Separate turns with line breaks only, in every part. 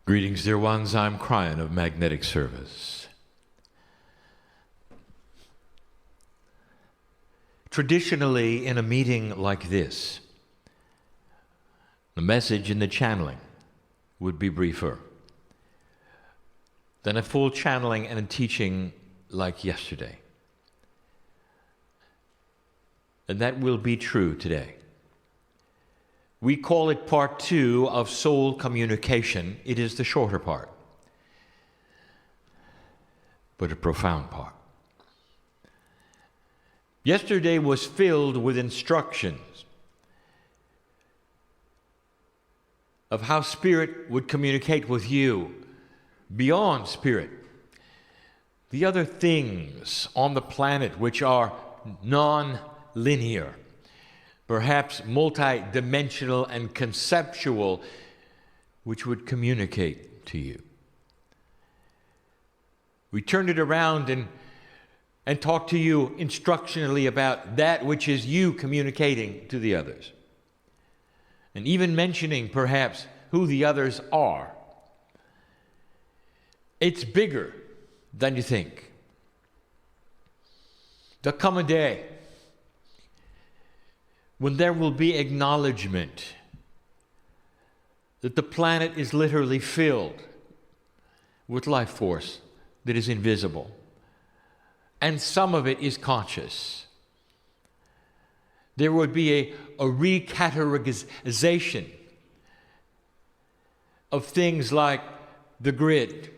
Greetings, dear ones. I'm Kryon of Magnetic Service. Traditionally, in a meeting like this, the message in the channeling would be briefer than a full channeling and a teaching like yesterday. And that will be true today. We call it part 2 of soul communication. It is the shorter part, but a profound part. Yesterday was filled with instructions of how Spirit would communicate with you beyond Spirit. The other things on the planet which are non-linear, perhaps multi-dimensional and conceptual, which would communicate to you. We turned it around and talked to you instructionally about that which is you communicating to the others. And even mentioning perhaps who the others are. It's bigger than you think. There'll come a day when there will be acknowledgement that the planet is literally filled with life force that is invisible, and some of it is conscious. There would be a recategorization of things like the grid,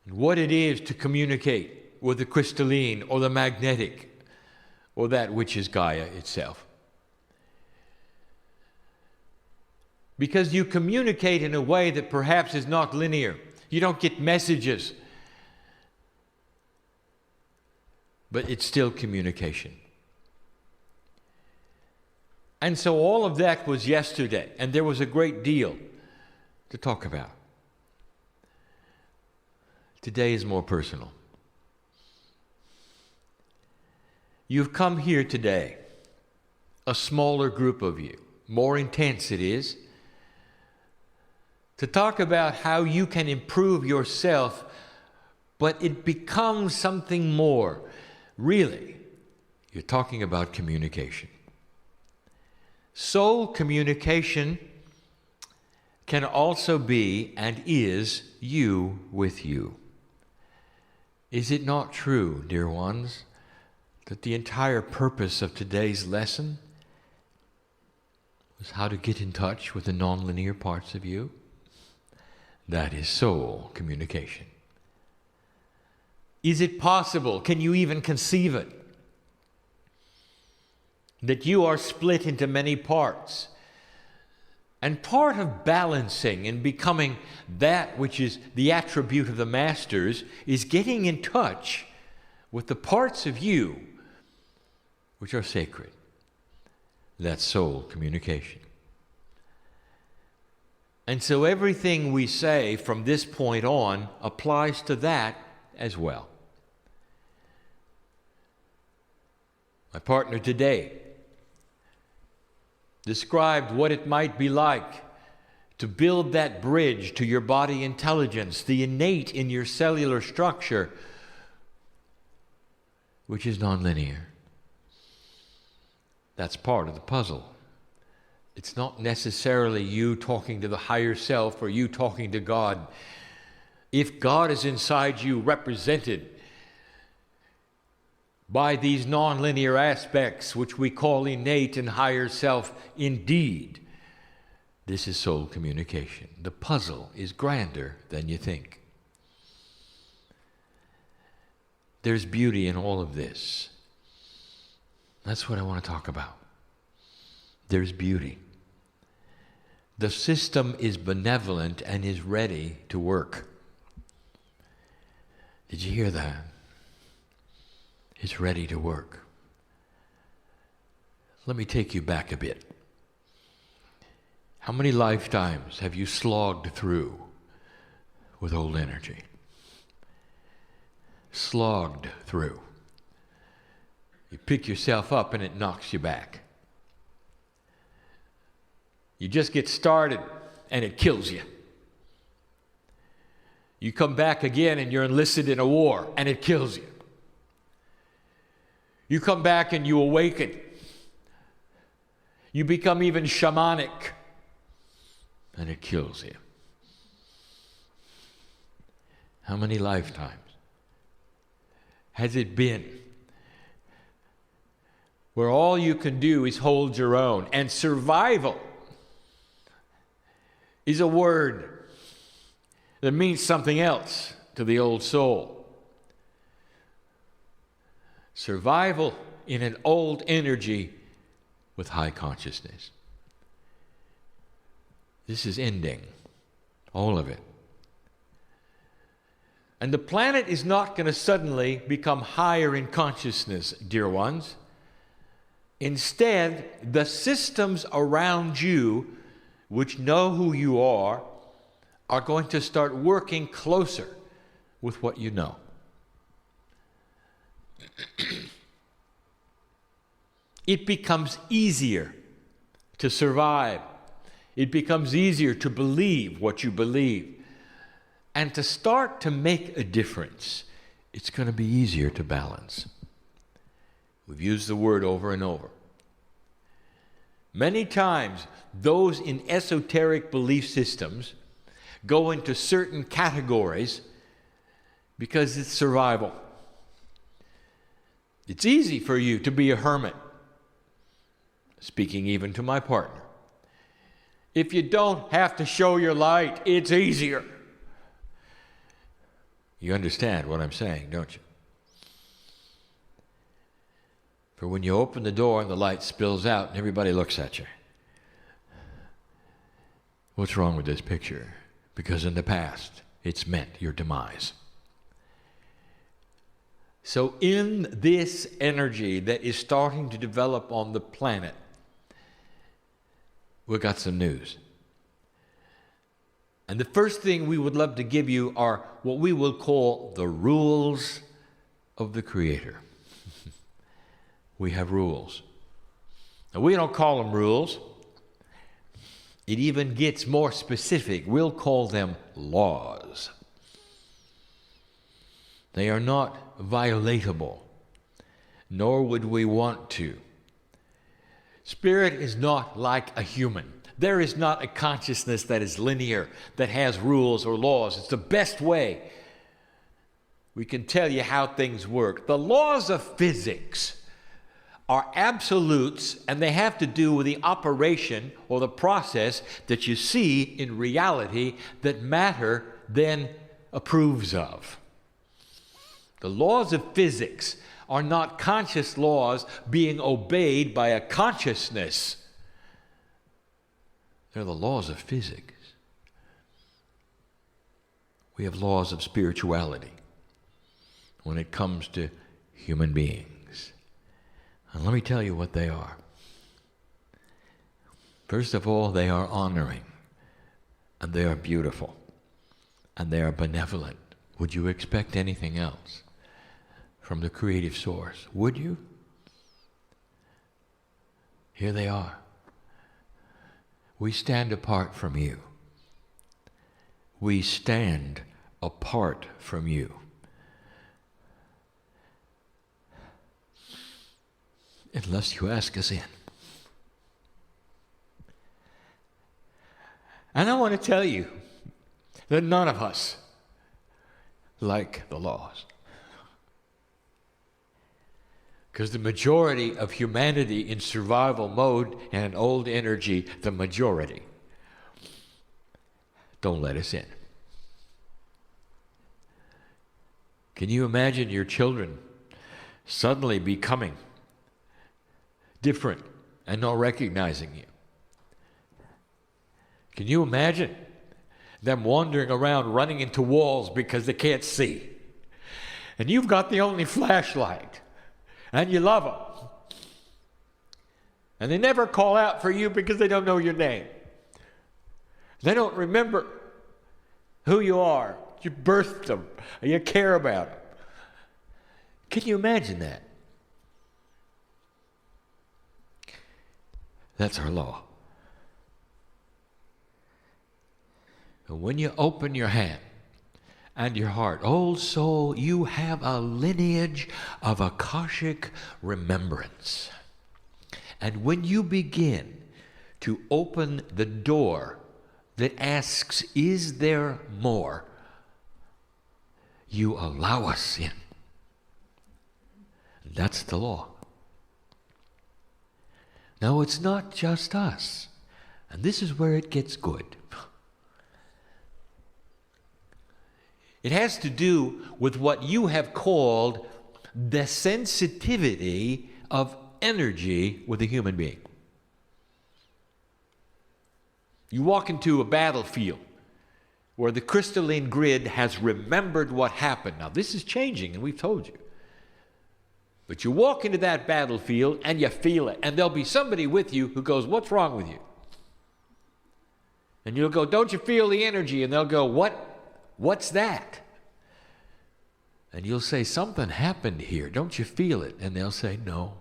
and what it is to communicate with the crystalline or the magnetic, or that which is Gaia itself. Because you communicate in a way that perhaps is not linear. You don't get messages, but it's still communication. And so all of that was yesterday, and there was a great deal to talk about. Today is more personal. You've come here today, a smaller group of you, more intense it is, to talk about how you can improve yourself, but it becomes something more. Really, you're talking about communication. Soul communication can also be and is you with you. Is it not true, dear ones, that the entire purpose of today's lesson was how to get in touch with the non-linear parts of you? That is soul communication. Is it possible, can you even conceive it, that you are split into many parts? And part of balancing and becoming that which is the attribute of the masters is getting in touch with the parts of you which are sacred. That's soul communication. And so everything we say from this point on applies to that as well. My partner today described what it might be like to build that bridge to your body intelligence, the innate in your cellular structure, which is nonlinear. That's part of the puzzle. It's not necessarily you talking to the higher self or you talking to God. If God is inside you, represented by these nonlinear aspects, which we call innate and higher self, indeed, this is soul communication. The puzzle is grander than you think. There's beauty in all of this. That's what I want to talk about. There's beauty. The system is benevolent and is ready to work. Did you hear that? It's ready to work. Let me take you back a bit. How many lifetimes have you slogged through with old energy? Slogged through. You pick yourself up and it knocks you back. You just get started and it kills you. You come back again and you're enlisted in a war and it kills you. You come back and you awaken. You become even shamanic and it kills you. How many lifetimes has it been where all you can do is hold your own? And survival is a word that means something else to the old soul. Survival in an old energy with high consciousness. This is ending, all of it. And the planet is not going to suddenly become higher in consciousness, dear ones. Instead, the systems around you, which know who you are going to start working closer with what you know. It becomes easier to survive. It becomes easier to believe what you believe. And to start to make a difference, it's going to be easier to balance. We've used the word over and over. Many times, those in esoteric belief systems go into certain categories because it's survival. It's easy for you to be a hermit, speaking even to my partner. If you don't have to show your light, it's easier. You understand what I'm saying, don't you? For when you open the door and the light spills out and everybody looks at you, what's wrong with this picture? Because in the past, it's meant your demise. So in this energy that is starting to develop on the planet, we've got some news. And the first thing we would love to give you are what we will call the rules of the Creator. We have rules. Now, we don't call them rules. It even gets more specific. We'll call them laws. They are not violatable, nor would we want to. Spirit is not like a human. There is not a consciousness that is linear, that has rules or laws. It's the best way we can tell you how things work. The laws of physics are absolutes, and they have to do with the operation or the process that you see in reality that matter then approves of. The laws of physics are not conscious laws being obeyed by a consciousness. They're the laws of physics. We have laws of spirituality when it comes to human beings. And let me tell you what they are. First of all, they are honoring, and they are beautiful, and they are benevolent. Would you expect anything else from the creative source? Would you? Here they are. We stand apart from you. We stand apart from you. Unless you ask us in. And I want to tell you that none of us like the laws. Because the majority of humanity in survival mode and old energy, the majority, don't let us in. Can you imagine your children suddenly becoming different and not recognizing you? Can you imagine them wandering around running into walls because they can't see? And you've got the only flashlight. And you love them. And they never call out for you because they don't know your name. They don't remember who you are. You birthed them. You care about them. Can you imagine that? That's our law. And when you open your hand and your heart. Old soul, you have a lineage of Akashic remembrance. And when you begin to open the door that asks, is there more? You allow us in. That's the law. Now, it's not just us. And this is where it gets good. It has to do with what you have called the sensitivity of energy with a human being. You walk into a battlefield where the crystalline grid has remembered what happened. Now, this is changing, and we've told you. But you walk into that battlefield and you feel it. And there'll be somebody with you who goes, what's wrong with you? And you'll go, don't you feel the energy? And they'll go, what's that? And you'll say, something happened here. Don't you feel it? And they'll say, no,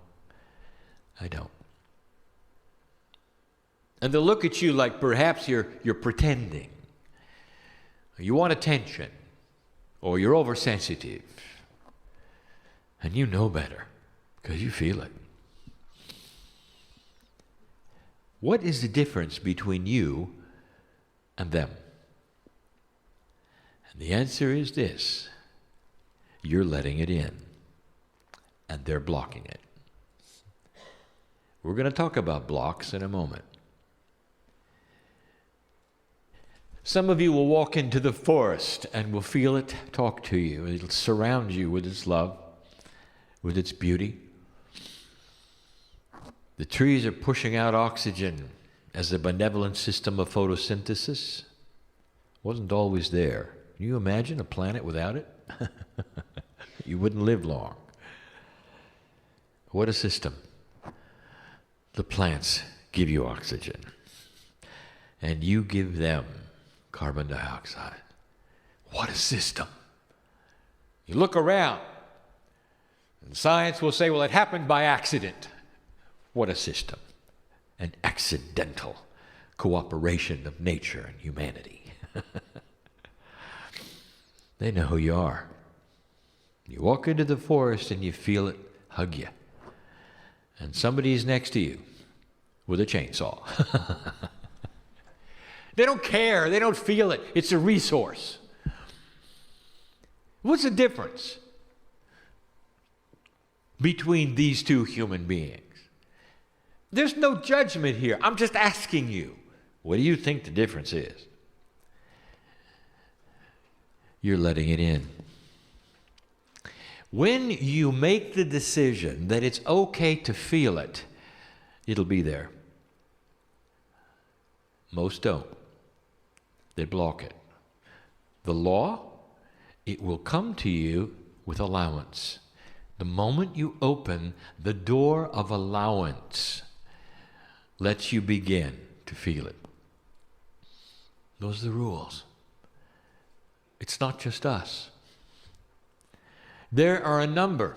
I don't. And they'll look at you like perhaps you're pretending. You want attention. Or you're oversensitive. And you know better because you feel it. What is the difference between you and them? And the answer is this. You're letting it in, and they're blocking it. We're going to talk about blocks in a moment. Some of you will walk into the forest and will feel it talk to you. It'll surround you with its love, with its beauty. The trees are pushing out oxygen as a benevolent system of photosynthesis. Wasn't always there. Can you imagine a planet without it? You wouldn't live long. What a system. The plants give you oxygen, and you give them carbon dioxide. What a system. You look around, and science will say, well, it happened by accident. What a system. An accidental cooperation of nature and humanity. They know who you are. You walk into the forest and you feel it hug you. And somebody's next to you with a chainsaw. They don't care. They don't feel it. It's a resource. What's the difference between these two human beings? There's no judgment here. I'm just asking you, what do you think the difference is? You're letting it in. When you make the decision that it's okay to feel it, it'll be there. Most don't. They block it. The law, it will come to you with allowance. The moment you open the door of allowance, lets you begin to feel it. Those are the rules. It's not just us. There are a number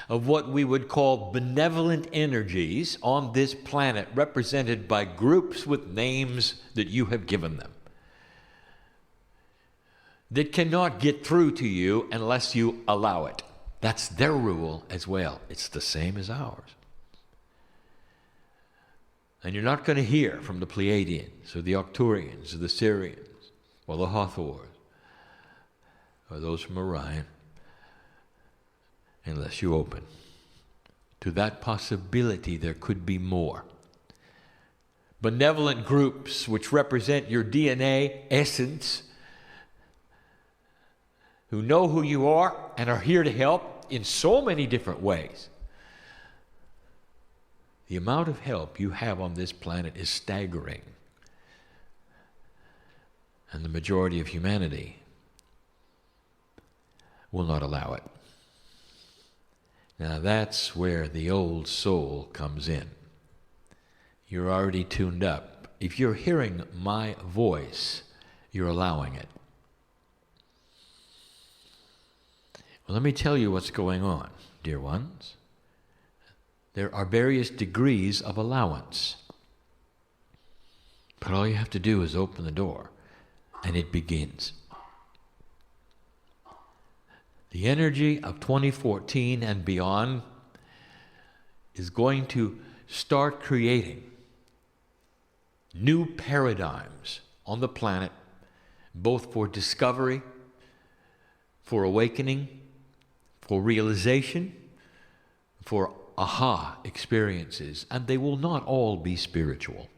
of what we would call benevolent energies on this planet, represented by groups with names that you have given them, that cannot get through to you unless you allow it. That's their rule as well. It's the same as ours. And you're not going to hear from the Pleiadians or the Arcturians or the Syrians or the Hathors or those from Orion unless you open to that possibility there could be more. Benevolent groups which represent your DNA essence, who know who you are and are here to help in so many different ways. The amount of help you have on this planet is staggering. And the majority of humanity will not allow it. Now that's where the old soul comes in. You're already tuned up. If you're hearing my voice, you're allowing it. Well, let me tell you what's going on, dear ones. There are various degrees of allowance. But all you have to do is open the door, and it begins. The energy of 2014 and beyond is going to start creating new paradigms on the planet, both for discovery, for awakening, for realization, for aha experiences, and they will not all be spiritual.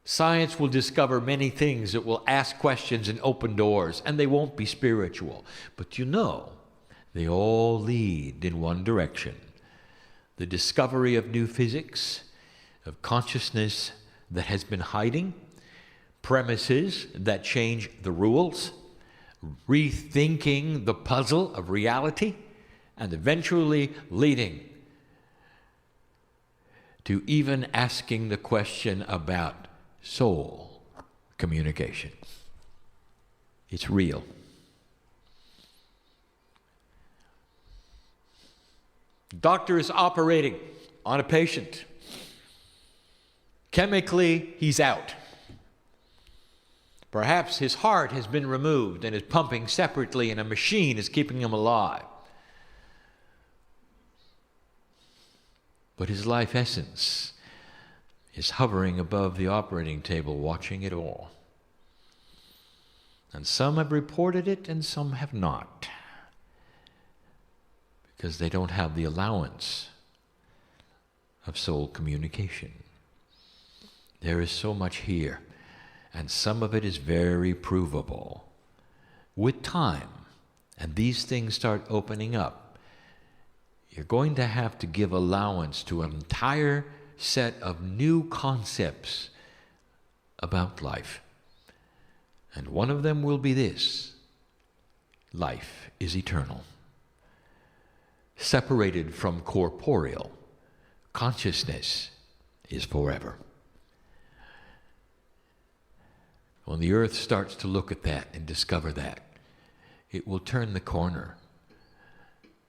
Science will discover many things that will ask questions and open doors, and they won't be spiritual. But you know, they all lead in one direction. The discovery of new physics, of consciousness that has been hiding, premises that change the rules, rethinking the puzzle of reality, and eventually leading to even asking the question about soul communication. It's real. Doctor is operating on a patient. Chemically, he's out. Perhaps his heart has been removed and is pumping separately, and a machine is keeping him alive. But his life essence is hovering above the operating table, watching it all. And some have reported it and some have not, because they don't have the allowance of soul communication. There is so much here, and some of it is very provable. With time, and these things start opening up, you're going to have to give allowance to an entire set of new concepts about life. And one of them will be this: life is eternal. Separated from corporeal, consciousness is forever. When the earth starts to look at that and discover that, it will turn the corner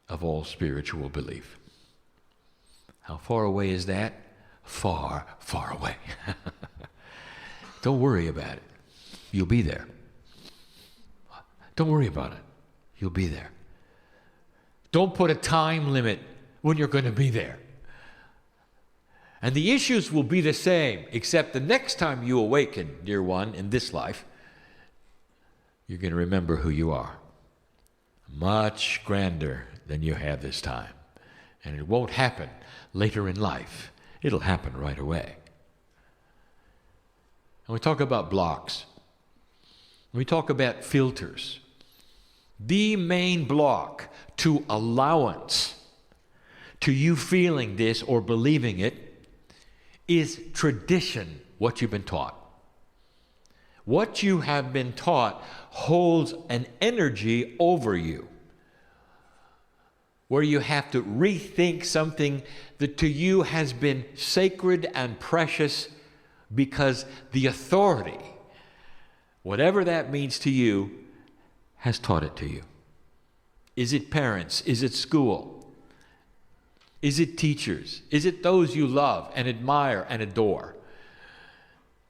of all spiritual belief. How far away is that? Far, far away. Don't worry about it. You'll be there. Don't worry about it. You'll be there. Don't put a time limit when you're going to be there. And the issues will be the same, except the next time you awaken, dear one, in this life, you're going to remember who you are. Much grander than you have this time. And it won't happen later in life. It'll happen right away. And we talk about blocks. We talk about filters. The main block to allowance, to you feeling this or believing it, is tradition, what you've been taught. What you have been taught holds an energy over you, where you have to rethink something that to you has been sacred and precious because the authority, whatever that means to you, has taught it to you. Is it parents? Is it school? Is it teachers? Is it those you love and admire and adore?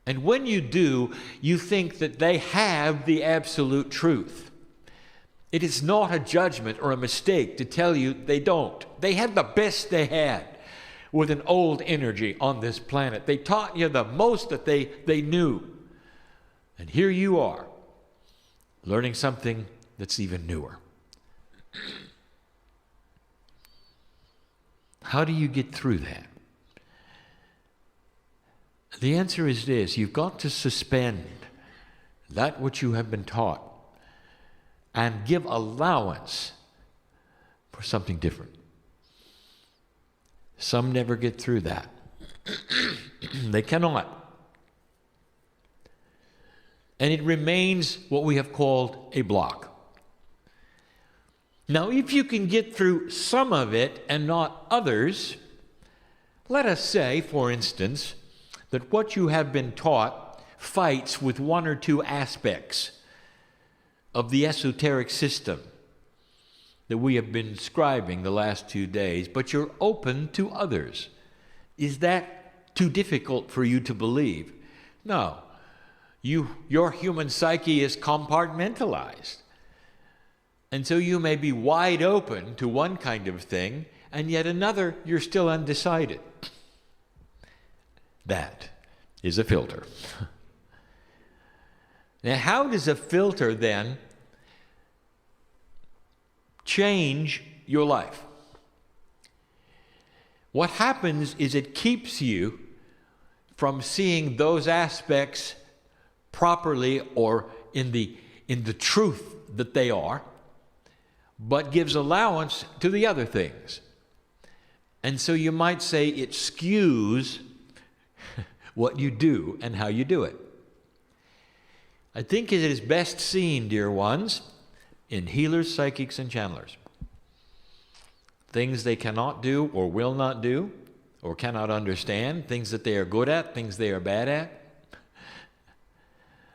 And when you do, you think that they have the absolute truth. It is not a judgment or a mistake to tell you they don't. They had the best they had with an old energy on this planet. They taught you the most that they knew. And here you are, learning something that's even newer. How do you get through that? The answer is this: you've got to suspend that which you have been taught and give allowance for something different. Some never get through that. They cannot. And it remains what we have called a block. Now, if you can get through some of it and not others, let us say, for instance, that what you have been taught fights with one or two aspects of the esoteric system that we have been describing the last 2 days, but you're open to others. Is that too difficult for you to believe? No. Your human psyche is compartmentalized. And so you may be wide open to one kind of thing, and yet another you're still undecided. That is a filter. Now, how does a filter then change your life? What happens is it keeps you from seeing those aspects properly or in the truth that they are, but gives allowance to the other things. And so you might say it skews what you do and how you do it. I think it is best seen, dear ones, in healers, psychics, and channelers. Things they cannot do or will not do or cannot understand, things that they are good at, things they are bad at.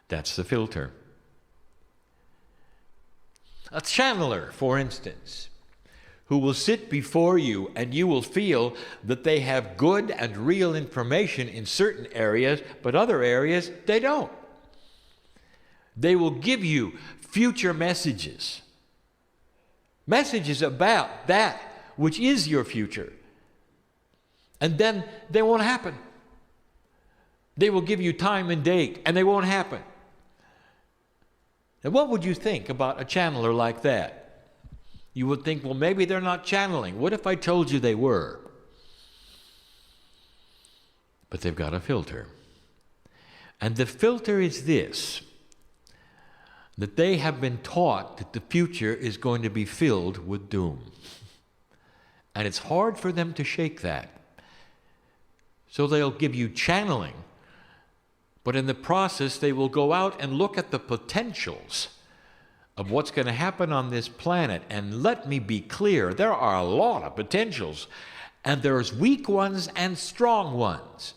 That's the filter. A channeler, for instance, who will sit before you and you will feel that they have good and real information in certain areas, but other areas they don't. They will give you future messages about that which is your future. And then they won't happen. They will give you time and date, and they won't happen. And what would you think about a channeler like that? You would think, well, maybe they're not channeling. What if I told you they were? But they've got a filter. And the filter is this: that they have been taught that the future is going to be filled with doom. And it's hard for them to shake that. So they'll give you channeling, but in the process they will go out and look at the potentials of what's going to happen on this planet. And let me be clear, there are a lot of potentials, and there's weak ones and strong ones.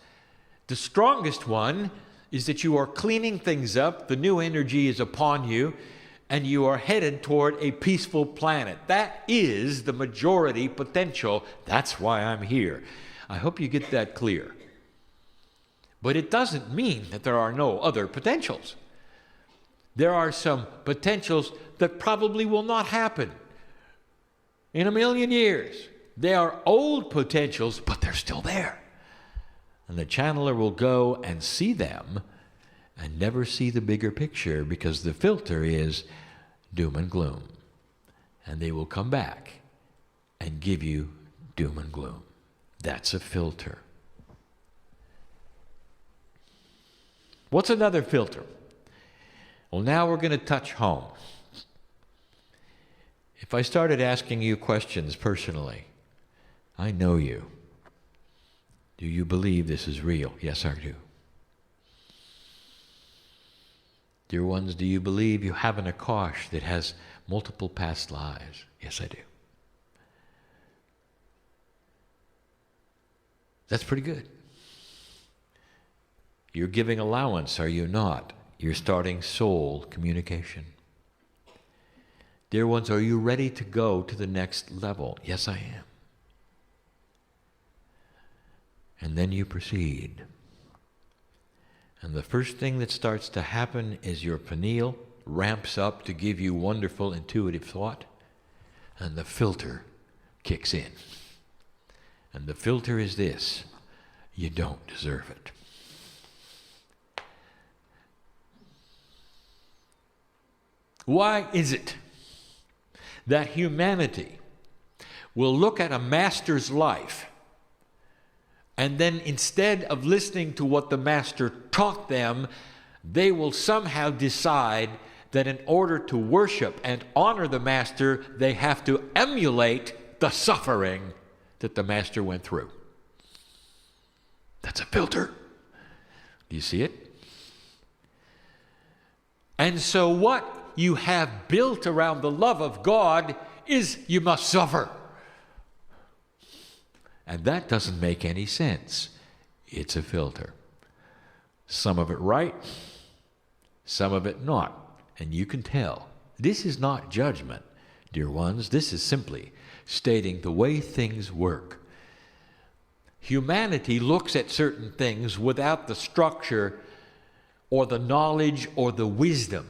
The strongest one is that you are cleaning things up, the new energy is upon you, and you are headed toward a peaceful planet. That is the majority potential. That's why I'm here. I hope you get that clear. But it doesn't mean that there are no other potentials. There are some potentials that probably will not happen in a million years. They are old potentials, but they're still there. And the channeler will go and see them and never see the bigger picture, because the filter is doom and gloom. And they will come back and give you doom and gloom. That's a filter. What's another filter? Well, now we're going to touch home. If I started asking you questions personally, I know you. Do you believe this is real? Yes, I do. Dear ones, do you believe you have an Akash that has multiple past lives? Yes, I do. That's pretty good. You're giving allowance, are you not? You're starting soul communication. Dear ones, are you ready to go to the next level? Yes, I am. And then you proceed. And the first thing that starts to happen is your pineal ramps up to give you wonderful intuitive thought, and the filter kicks in. And the filter is this: you don't deserve it. Why is it that humanity will look at a master's life, and then instead of listening to what the master taught them, they will somehow decide that in order to worship and honor the master, they have to emulate the suffering that the master went through? That's a filter. Do you see it? And so what you have built around the love of God is you must suffer. And that doesn't make any sense. It's a filter. Some of it right, some of it not. And you can tell. This is not judgment, dear ones. This is simply stating the way things work. Humanity looks at certain things without the structure or the knowledge or the wisdom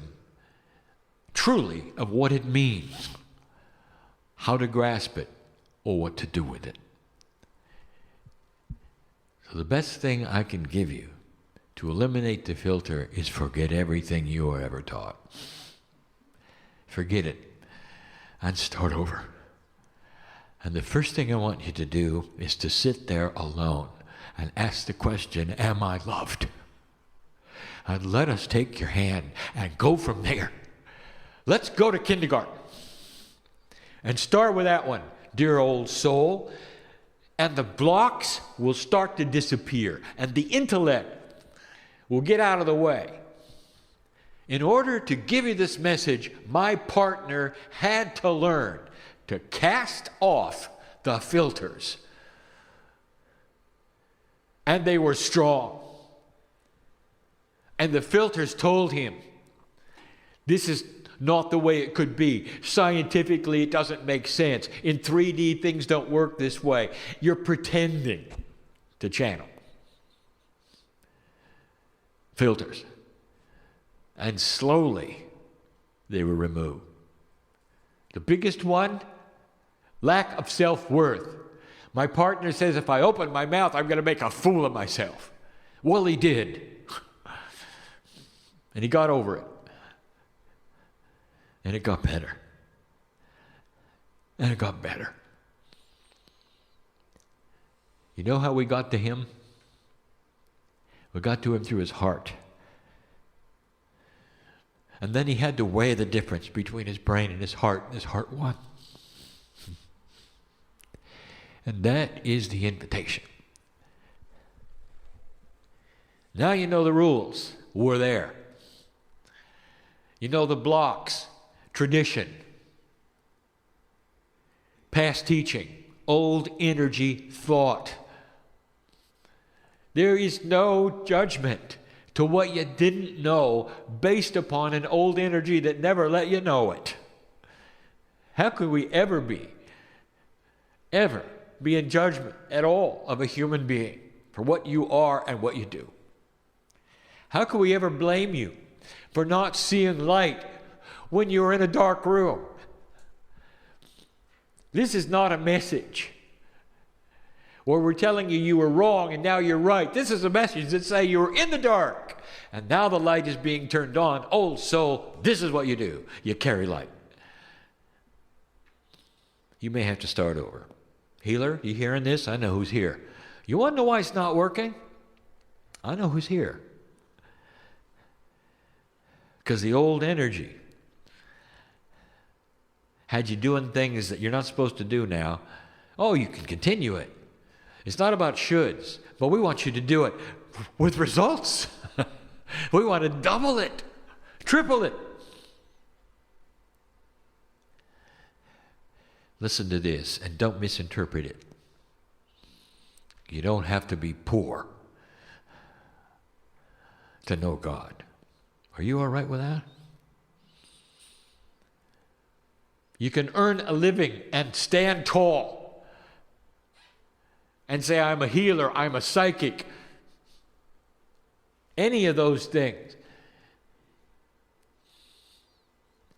truly of what it means, how to grasp it, or what to do with it. So the best thing I can give you to eliminate the filter is forget everything you were ever taught. Forget it and start over. And the first thing I want you to do is to sit there alone and ask the question, am I loved? And let us take your hand and go from there. Let's go to kindergarten and start with that one, dear old soul. And the blocks will start to disappear, and the intellect will get out of the way. In order to give you this message, my partner had to learn to cast off the filters. And they were strong. And the filters told him, this is not the way it could be. Scientifically, it doesn't make sense. In 3D, things don't work this way. You're pretending to channel. Filters. And slowly, they were removed. The biggest one, lack of self-worth. My partner says, if I open my mouth, I'm going to make a fool of myself. Well, he did. And he got over it. And it got better. And it got better. You know how we got to him? We got to him through his heart. And then he had to weigh the difference between his brain and his heart won. And that is the invitation. Now you know the rules. We're there. You know the blocks. Tradition, past teaching, old energy thought. There is no judgment to what you didn't know based upon an old energy that never let you know it. How could we ever be in judgment at all of a human being for what you are and what you do? How could we ever blame you for not seeing light when you're in a dark room? This is not a message where we're telling you you were wrong and now you're right. This is a message that says you were in the dark and now the light is being turned on. Old soul, this is what you do. You carry light. You may have to start over. Healer, you hearing this? I know who's here. You want to know why it's not working? I know who's here. Because the old energy had you doing things that you're not supposed to do now. Oh, you can continue it. It's not about shoulds, but we want you to do it with results. We want to double it, triple it. Listen to this and don't misinterpret it. You don't have to be poor to know God. Are you all right with that? You can earn a living and stand tall and say, I'm a healer, I'm a psychic. Any of those things.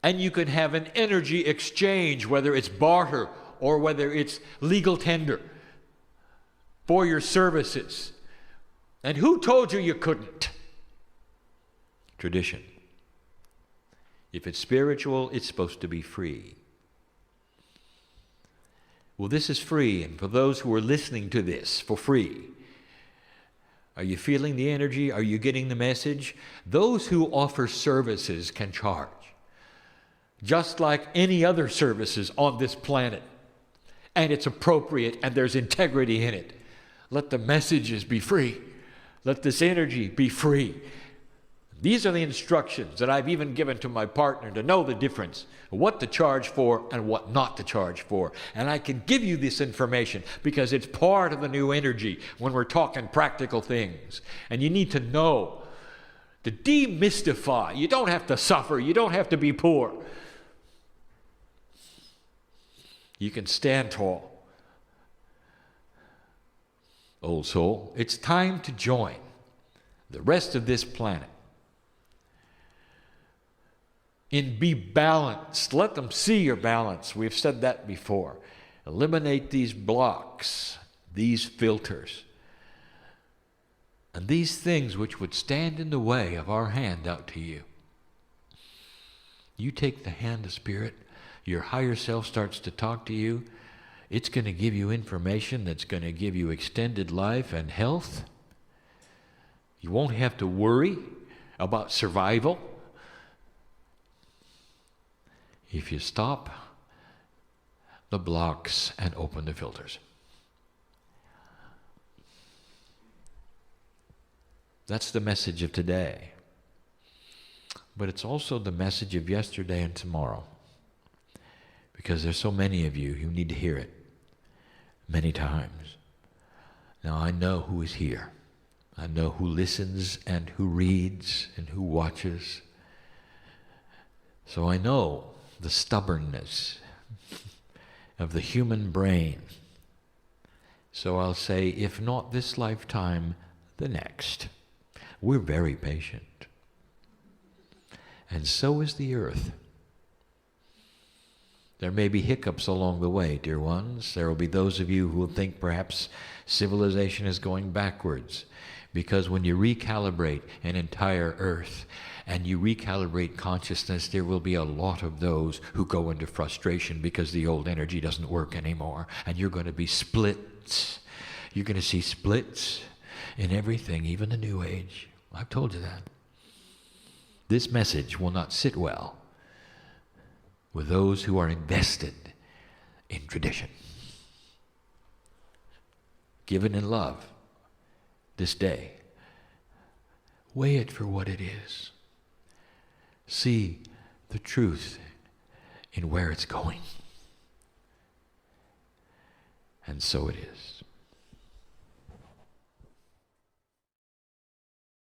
And you can have an energy exchange, whether it's barter or whether it's legal tender for your services. And who told you you couldn't? Tradition. If it's spiritual, it's supposed to be free. Well, this is free, and for those who are listening to this for free, are you feeling the energy? Are you getting the message? Those who offer services can charge, just like any other services on this planet, and it's appropriate, and there's integrity in it. Let the messages be free. Let this energy be free. These are the instructions that I've even given to my partner to know the difference, what to charge for and what not to charge for. And I can give you this information because it's part of the new energy when we're talking practical things. And you need to know, to demystify. You don't have to suffer. You don't have to be poor. You can stand tall. Old soul, it's time to join the rest of this planet in be balanced. Let them see your balance. We've said that before. Eliminate these blocks, these filters, and these things which would stand in the way of our hand out to you. You take the hand of Spirit, your higher self starts to talk to you. It's going to give you information that's going to give you extended life and health. You won't have to worry about survival if you stop the blocks and open the filters. That's the message of today. But it's also the message of yesterday and tomorrow. Because there's so many of you who need to hear it many times. Now I know who is here. I know who listens and who reads and who watches. So I know the stubbornness of the human brain. So I'll say, if not this lifetime, the next. We're very patient. And so is the earth. There may be hiccups along the way, dear ones. There will be those of you who will think perhaps civilization is going backwards. Because when you recalibrate an entire earth and you recalibrate consciousness, there will be a lot of those who go into frustration because the old energy doesn't work anymore. And you're going to be split. You're going to see splits in everything, even the New Age. I've told you that. This message will not sit well with those who are invested in tradition. Given in love this day. Weigh it for what it is. See the truth in where it's going. And so it is.